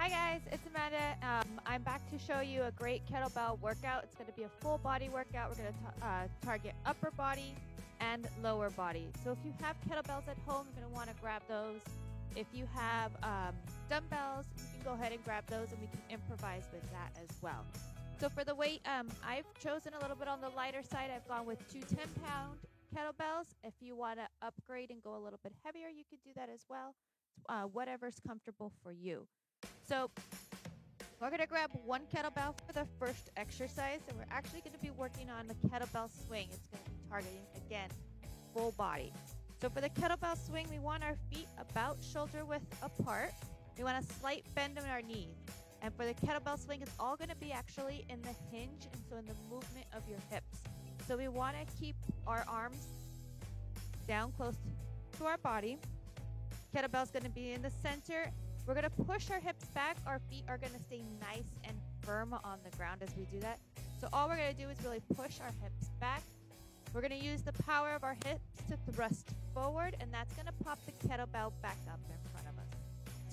Hi guys, it's Amanda. I'm back to show you a great kettlebell workout. It's going to be a full body workout. We're going to target upper body and lower body. So if you have kettlebells at home, you're going to want to grab those. If you have dumbbells, you can go ahead and grab those and we can improvise with that as well. So for the weight, I've chosen a little bit on the lighter side. I've gone with two 10-pound kettlebells. If you want to upgrade and go a little bit heavier, you could do that as well. Whatever's comfortable for you. So we're going to grab one kettlebell for the first exercise, and we're actually going to be working on the kettlebell swing. It's going to be targeting, again, full body. So for the kettlebell swing, we want our feet about shoulder width apart. We want a slight bend in our knees. And for the kettlebell swing, it's all going to be actually in the hinge, and so in the movement of your hips. So we want to keep our arms down close to our body. Kettlebell's going to be in the center. We're going to push our hips back. Our feet are going to stay nice and firm on the ground as we do that. So all we're going to do is really push our hips back. We're going to use the power of our hips to thrust forward, and that's going to pop the kettlebell back up in front of us.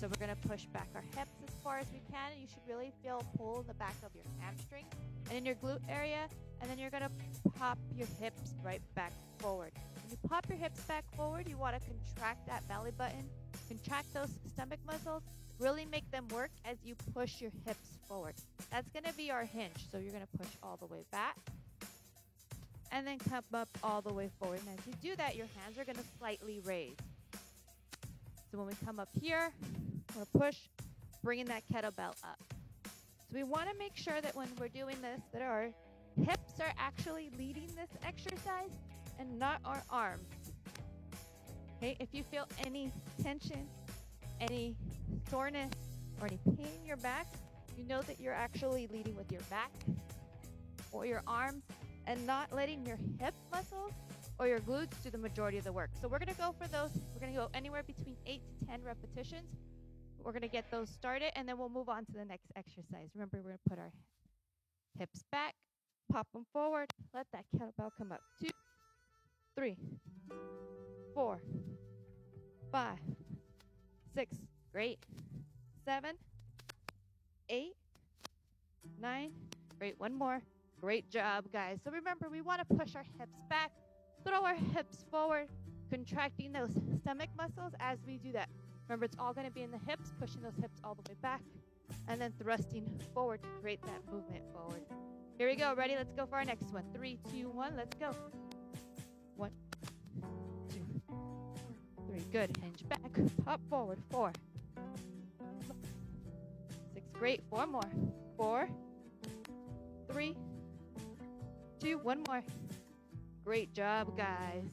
So we're going to push back our hips as far as we can, and you should really feel pull in the back of your hamstring and in your glute area, and then you're going to pop your hips right back forward. When you pop your hips back forward, you want to contract that belly button, contract those stomach muscles, really make them work as you push your hips forward. That's going to be our hinge. So you're going to push all the way back and then come up all the way forward. And as you do that, your hands are going to slightly raise. So when we come up here, we're going to push, bringing that kettlebell up. So we want to make sure that when we're doing this, that our hips are actually leading this exercise and not our arms. Okay, if you feel any tension, any soreness, or any pain in your back, you know that you're actually leading with your back or your arms and not letting your hip muscles or your glutes do the majority of the work. So we're going to go for those. We're going to go anywhere between 8 to 10 repetitions. We're going to get those started, and then we'll move on to the next exercise. Remember, we're going to put our hips back, pop them forward, let that kettlebell come up. 2, 3, 4, 5, 6, great, 7, 8, 9, great, one more, great job, guys. So remember, we want to push our hips back, throw our hips forward, contracting those stomach muscles as we do that. Remember, it's all going to be in the hips, pushing those hips all the way back, and then thrusting forward to create that movement forward. Here we go, ready? Let's go for our next one. 3, 2, 1, let's go. 1, 2, 3, good. Hinge back, pop forward. 4, 6, great. 4 more. 4, 3, 2, 1 more. Great job, guys.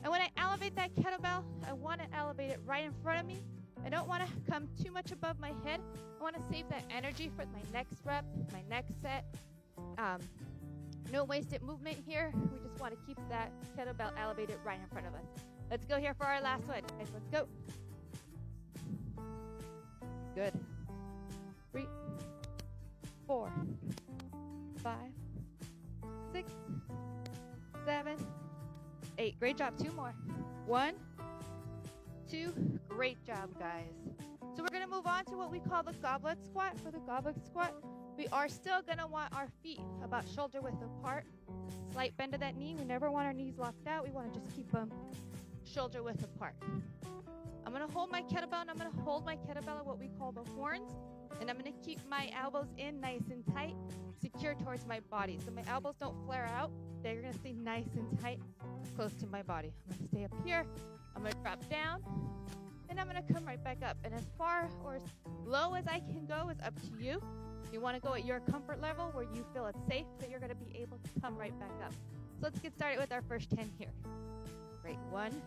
And when I elevate that kettlebell, I want to elevate it right in front of me. I don't want to come too much above my head. I want to save that energy for my next rep, my next set. No wasted movement here. We just want to keep that kettlebell elevated right in front of us. Let's go here for our last one. Guys, let's go. Good. 3, 4, 5, 6, 7, 8. Great job. 2 more. 1, 2. Great job, guys. So we're going to move on to what we call the goblet squat. For the goblet squat, we are still going to want our feet about shoulder width apart. Slight bend of that knee. We never want our knees locked out. We want to just keep them shoulder width apart. I'm going to hold my kettlebell, and I'm going to hold my kettlebell at what we call the horns. And I'm going to keep my elbows in nice and tight, secure towards my body. So my elbows don't flare out. They're going to stay nice and tight, close to my body. I'm going to stay up here. I'm going to drop down, and I'm going to come right back up. And as far or as low as I can go is up to you. You want to go at your comfort level where you feel it's safe, but you're going to be able to come right back up. So let's get started with our first 10 here. Great. 1,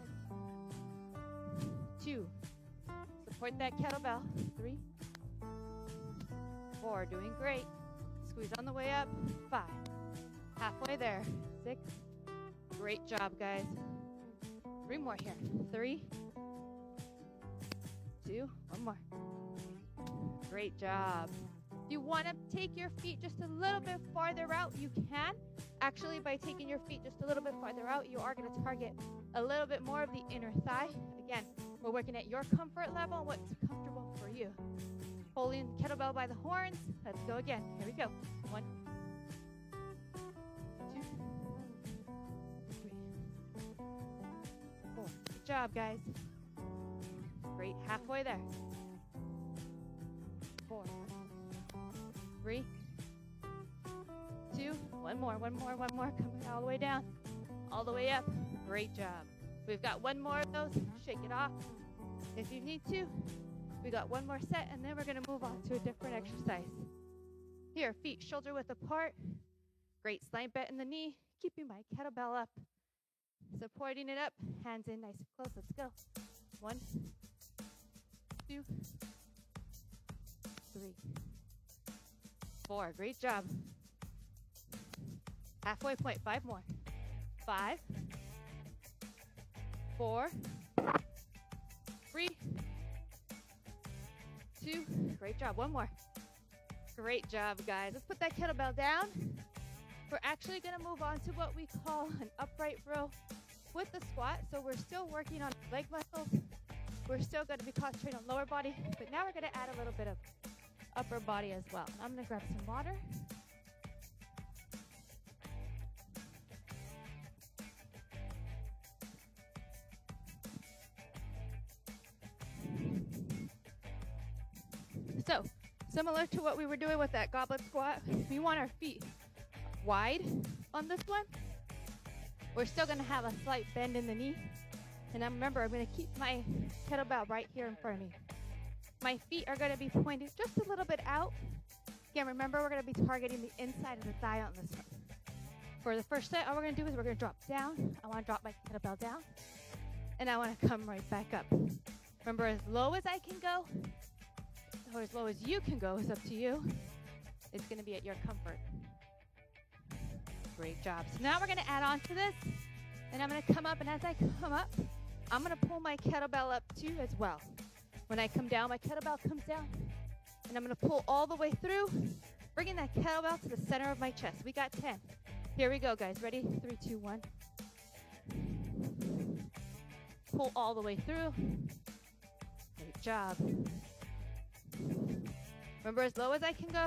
2. Support that kettlebell. 3, 4. Doing great. Squeeze on the way up. 5. Halfway there. 6. Great job, guys. 3 more here. 3, 2. 1 more. Great job. If you want to take your feet just a little bit farther out, you can. Actually, by taking your feet just a little bit farther out, you are going to target a little bit more of the inner thigh. Again, we're working at your comfort level, what's comfortable for you. Holding kettlebell by the horns. Let's go again. Here we go. 1, 2, 3, 4. Good job, guys. Great. Halfway there. 4, 3, 2. One more. Coming all the way down. All the way up. Great job. We've got one more of those. Shake it off if you need to. We got one more set, and then we're going to move on to a different exercise. Here, feet shoulder width apart. Great slide bent in the knee. Keeping my kettlebell up. Supporting it up. Hands in nice and close. Let's go. 1, 2, 3, 4. Great job. Halfway point. 5 more. 5, 4, 3, 2. Great job. One more. Great job, guys. Let's put that kettlebell down. We're actually going to move on to what we call an upright row with the squat. So we're still working on leg muscles. We're still going to be concentrating on lower body, but now we're going to add a little bit of upper body as well. I'm going to grab some water. So, similar to what we were doing with that goblet squat, we want our feet wide on this one. We're still going to have a slight bend in the knee. And remember, I'm going to keep my kettlebell right here in front of me. My feet are going to be pointed just a little bit out. Again, remember, we're going to be targeting the inside of the thigh on this one. For the first set, all we're going to do is we're going to drop down. I want to drop my kettlebell down. And I want to come right back up. Remember, as low as I can go, or as low as you can go, is up to you. It's going to be at your comfort. Great job. So now we're going to add on to this. And I'm going to come up, and as I come up, I'm going to pull my kettlebell up too as well. When I come down, my kettlebell comes down, and I'm going to pull all the way through, bringing that kettlebell to the center of my chest. We got 10. Here we go, guys. Ready? 3, 2, 1. Pull all the way through. Great job. Remember, as low as I can go,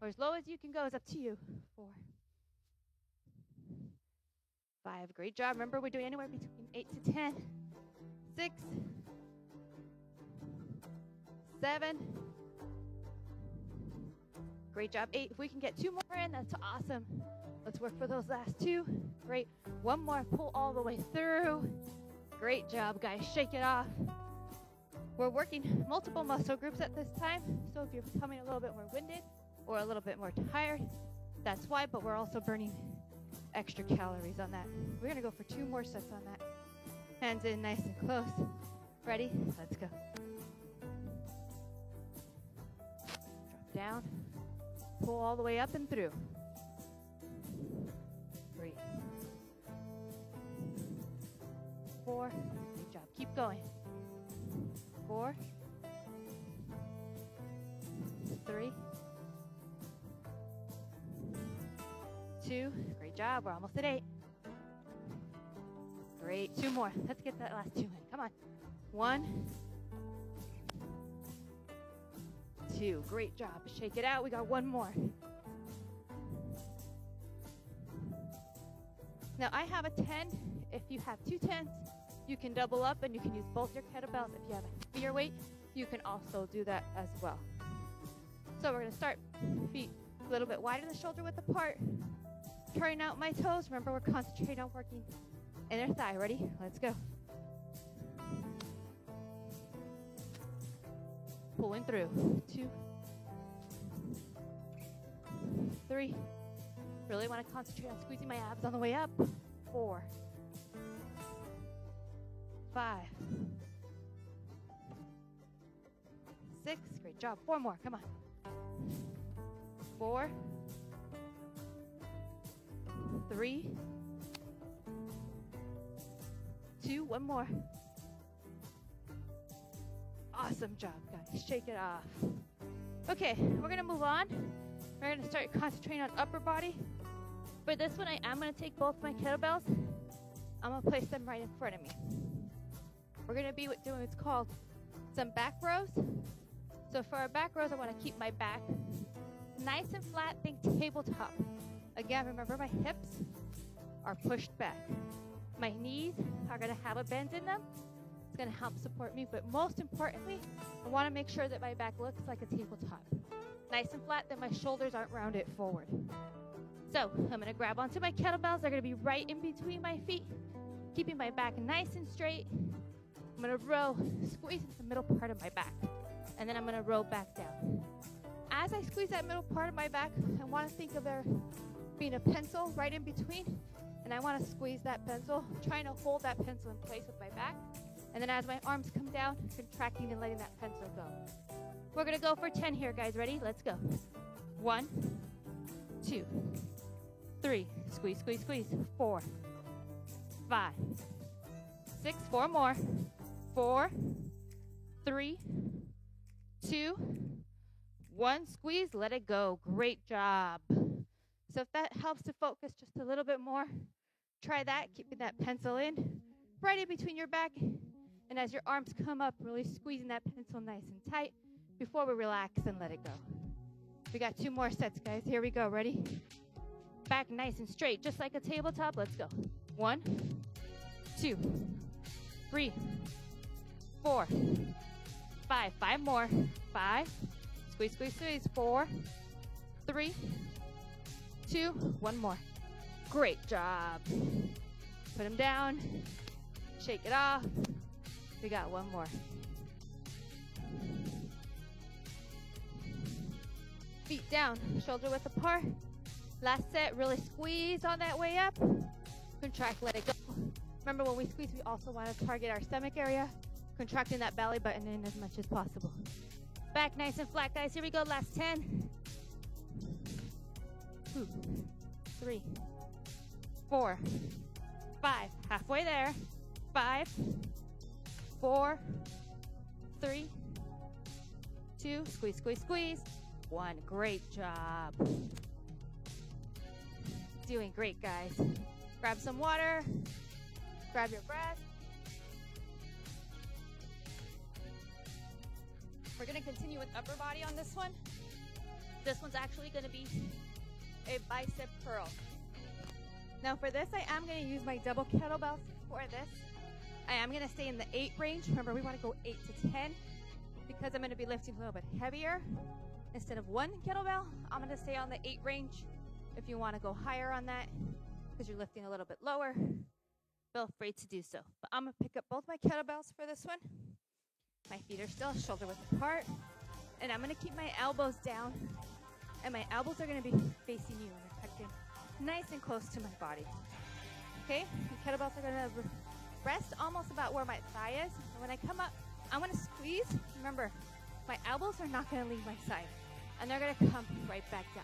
or as low as you can go, is up to you. 4, 5. Great job. Remember, we're doing anywhere between 8 to 10. 6, 7. Great job. 8. If we can get 2 more in, that's awesome. Let's work for those last 2. Great. 1 more. Pull all the way through. Great job, guys. Shake it off. We're working multiple muscle groups at this time, so if you're becoming a little bit more winded or a little bit more tired, that's why, but we're also burning extra calories on that. We're going to go for 2 more sets on that. Hands in nice and close. Ready? Let's go. Drop down. Pull all the way up and through. 3, 4. Good job. Keep going. 4, 3, 2. Great job. We're almost at 8. Great. 2 more. Let's get that last 2 in. Come on. 1, 2. Great job. Shake it out. We got 1 more. Now I have a 10. If you have 2 10s, you can double up and you can use both your kettlebells. If you have a heavier weight, you can also do that as well. So we're going to start feet a little bit wider, the shoulder width apart. Turning out my toes. Remember, we're concentrating on working inner thigh. Ready? Let's go. Pulling through. 2, 3. Really want to concentrate on squeezing my abs on the way up. 4, 5, 6. Great job. 4 more. Come on. 4, 3, 2. 1 more. Awesome job, guys. Shake it off. Okay, we're going to move on. We're going to start concentrating on upper body. For this one, I am going to take both my kettlebells. I'm going to place them right in front of me. We're going to be doing what's called some back rows. So for our back rows, I want to keep my back nice and flat, think tabletop. Again, remember my hips are pushed back. My knees are going to have a bend in them. It's going to help support me, but most importantly, I want to make sure that my back looks like a tabletop. Nice and flat, that my shoulders aren't rounded forward. So I'm going to grab onto my kettlebells. They're going to be right in between my feet, keeping my back nice and straight. I'm going to row, squeeze into the middle part of my back, and then I'm going to row back down. As I squeeze that middle part of my back, I want to think of there being a pencil right in between, and I want to squeeze that pencil, trying to hold that pencil in place with my back. And then as my arms come down, contracting and letting that pencil go. We're going to go for 10 here, guys. Ready? Let's go. 1, 2, 3. Squeeze, squeeze, squeeze. 4, 5, 6. 4 more. 4, 3, 2, 1. Squeeze. Let it go. Great job. So if that helps to focus just a little bit more, try that, keeping that pencil in, right in between your back. And as your arms come up, really squeezing that pencil nice and tight before we relax and let it go. We got 2 more sets, guys. Here we go. Ready? Back nice and straight, just like a tabletop. Let's go. 1, 2, 3, 4, 5. 5 more. 5. Squeeze, squeeze, squeeze. 4, 3, 2. 1 more. Great job. Put them down. Shake it off. We got 1 more. Feet down, shoulder width apart. Last set, really squeeze on that way up. Contract, let it go. Remember, when we squeeze, we also want to target our stomach area, contracting that belly button in as much as possible. Back nice and flat, guys. Here we go, last 10. 2, 3, 4, 5. Halfway there. 5, 4, 3, 2. Squeeze, squeeze, squeeze. 1. Great job. Doing great, guys. Grab some water. Grab your breath. We're going to continue with upper body on this one. This one's actually going to be a bicep curl. Now for this, I am going to use my double kettlebells for this. I am going to stay in the 8 range. Remember, we want to go 8 to 10 because I'm going to be lifting a little bit heavier. Instead of 1 kettlebell, I'm going to stay on the 8 range. If you want to go higher on that because you're lifting a little bit lower, feel free to do so. But I'm going to pick up both my kettlebells for this one. My feet are still shoulder width apart. And I'm going to keep my elbows down. And my elbows are going to be facing you and protecting nice and close to my body. Okay? The kettlebells are going to rest almost about where my thigh is. And when I come up, I'm going to squeeze. Remember, my elbows are not going to leave my side. And they're going to come right back down.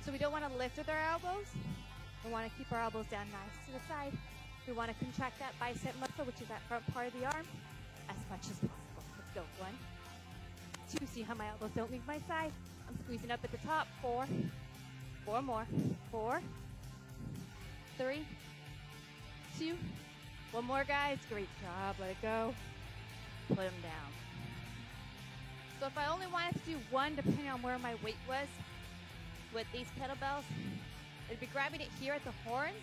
So we don't want to lift with our elbows. We want to keep our elbows down nice to the side. We want to contract that bicep muscle, which is that front part of the arm, as much as possible. Let's go. 1, 2. See how my elbows don't leave my side? I'm squeezing up at the top. 4. 4 more. 4, 3, 2. 1 more, guys. Great job. Let it go. Put them down. So if I only wanted to do 1, depending on where my weight was with these kettlebells, I'd be grabbing it here at the horns,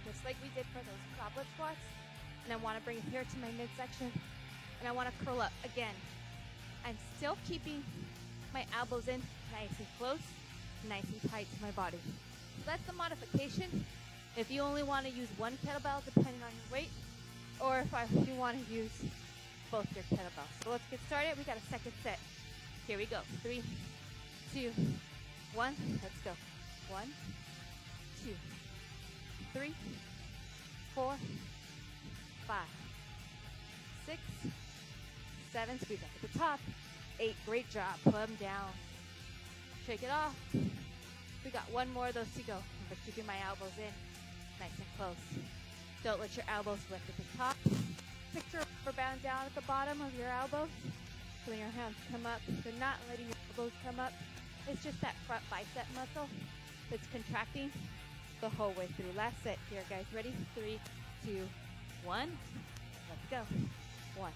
just like we did for those goblet squats. And I want to bring it here to my midsection. And I want to curl up again. I'm still keeping my elbows in nice and close, nice and tight to my body. So that's the modification. If you only want to use 1 kettlebell, depending on your weight, or if you want to use both your kettlebells. So let's get started. We got a second set. Here we go. 3, 2, 1. Let's go. 1, 2, 3, 4, 5, 6, 7. Squeeze up at the top. 8. Great job. Put them down. Shake it off. We got 1 more of those to go. Remember, keeping my elbows in nice and close. Don't let your elbows lift at the top. Picture a rubber band down at the bottom of your elbows. So when your hands come up, you're not letting your elbows come up. It's just that front bicep muscle that's contracting the whole way through. Last set here, guys. Ready? 3, 2, 1. Let's go. 1,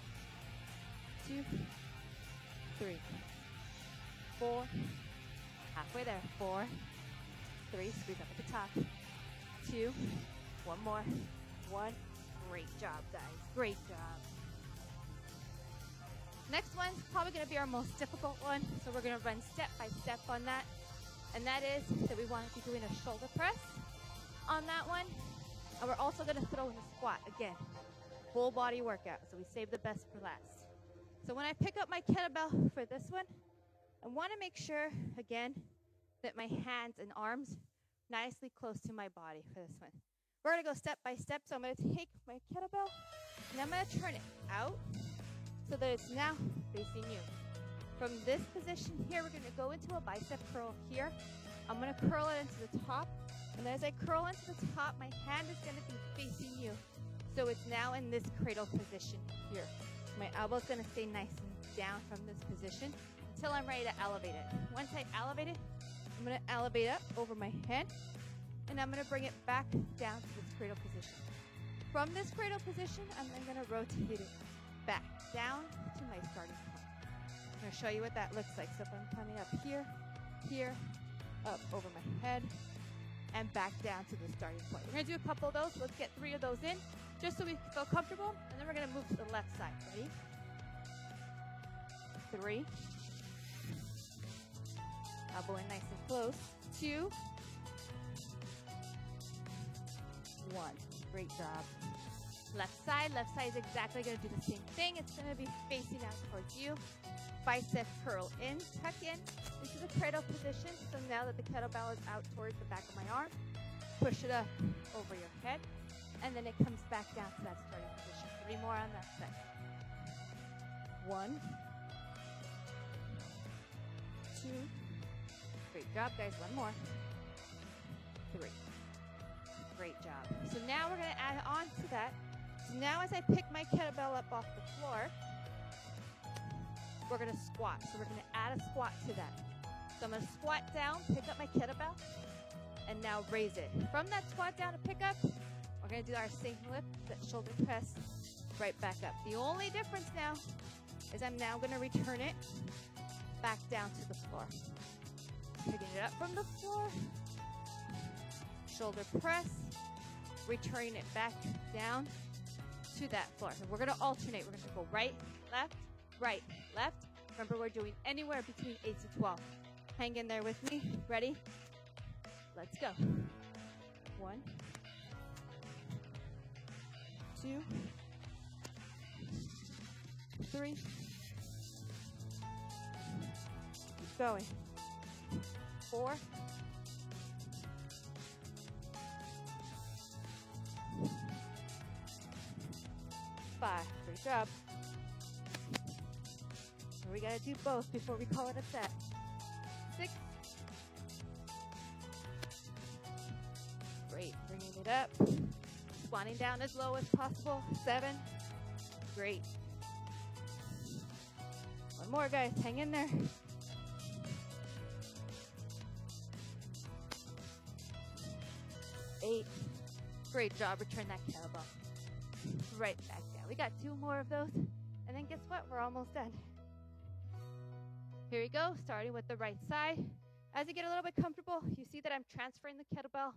2, 3, 4, halfway there, 4, 3, squeeze up at the top, 2, one more, 1, great job guys, great job. Next one's probably gonna be our most difficult one, so we're gonna run step by step on that, and that is that we want to be doing a shoulder press on that one, and we're also gonna throw in a squat again, full body workout, so we save the best for last. So when I pick up my kettlebell for this one, I want to make sure, again, that my hands and arms nicely close to my body for this one. We're going to go step by step, so I'm going to take my kettlebell, and I'm going to turn it out so that it's now facing you. From this position here, we're going to go into a bicep curl here. I'm going to curl it into the top, and as I curl into the top, my hand is going to be facing you. So it's now in this cradle position here. My elbow's going to stay nice and down from this position until I'm ready to elevate it. Once I elevate it, I'm going to elevate up over my head, and I'm going to bring it back down to this cradle position. From this cradle position, I'm then going to rotate it back down to my starting point. I'm going to show you what that looks like. So if I'm coming up here, here, up over my head, and back down to the starting point. We're going to do a couple of those. Let's get 3 of those in, just so we feel comfortable, and then we're going to move to the left side. Ready? 3. Elbow in nice and close. 2. 1. Great job. Left side is exactly going to do the same thing. It's going to be facing out towards you. Bicep curl in, tuck in. This is a cradle position, so now that the kettlebell is out towards the back of my arm, push it up over your head, and then it comes back down to that starting position. 3 more on that side. 1, 2, great job guys, 1 more, 3, great job. So now we're going to add on to that. So now as I pick my kettlebell up off the floor, we're going to squat. So we're going to add a squat to that. So I'm going to squat down, pick up my kettlebell, and now raise it. From that squat down to pick up, we're going to do our same lift, that shoulder press, right back up. The only difference now is I'm now going to return it back down to the floor. Picking it up from the floor, shoulder press, returning it back down to that floor. So we're going to alternate. We're going to go right, left, left. Remember, we're doing anywhere between 8 to 12. Hang in there with me. Ready? Let's go. 1, 2, 3. Keep going. 4. 5. Great job. We gotta do both before we call it a set. 6. Great, bringing it up. Squatting down as low as possible. 7. Great. 1 more, guys, hang in there. 8. Great job, return that kettlebell. Right back down. We got 2 more of those, and then guess what? We're almost done. Here we go, starting with the right side. As you get a little bit comfortable, you see that I'm transferring the kettlebell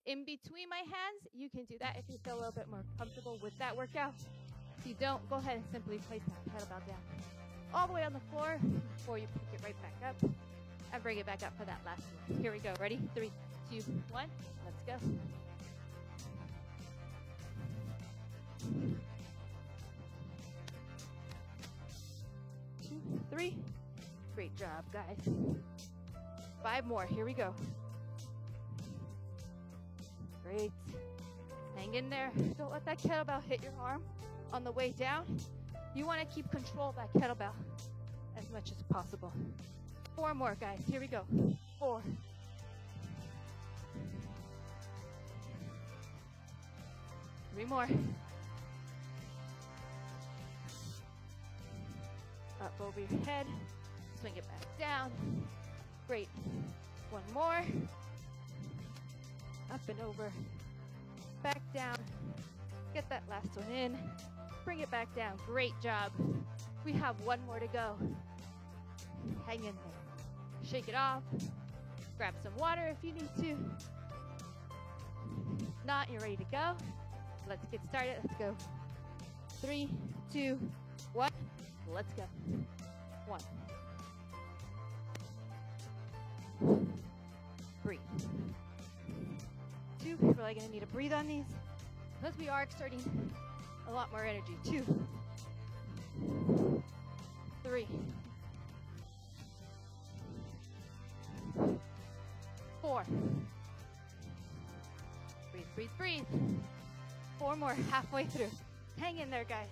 in between my hands. You can do that if you feel a little bit more comfortable with that workout. If you don't, go ahead and simply place that kettlebell down all the way on the floor before you pick it right back up and bring it back up for that last one. Here we go, ready? 3, 2, 1, let's go. 2, 3. Great job, guys. 5 more. Here we go. Great. Hang in there. Don't let that kettlebell hit your arm on the way down. You want to keep control of that kettlebell as much as possible. 4 more, guys. Here we go. 4. 3 more. Up over your head. Swing it back down. Great. 1 more. Up and over. Back down. Get that last one in. Bring it back down. Great job. We have 1 more to go. Hang in there. Shake it off. Grab some water if you need to. If not, you're ready to go. Let's get started. Let's go. 3, 2, 1. Let's go. 1. Breathe. 2. We're really going to need to breathe on these because we are exerting a lot more energy. 2. 3. 4. Breathe, breathe, breathe. 4 more, halfway through. Hang in there, guys.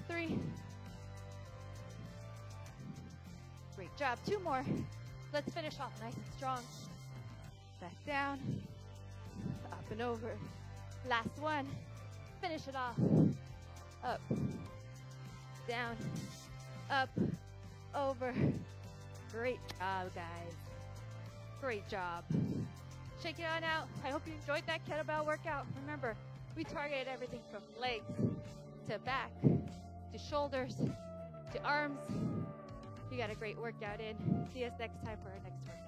3. Great job. 2 more. Let's finish off nice and strong. Back down, up and over. Last one. Finish it off. Up, down, up, over. Great job, guys. Great job. Shake it on out. I hope you enjoyed that kettlebell workout. Remember, we targeted everything from legs to back to shoulders to arms. You got a great workout in. See us next time for our next workout.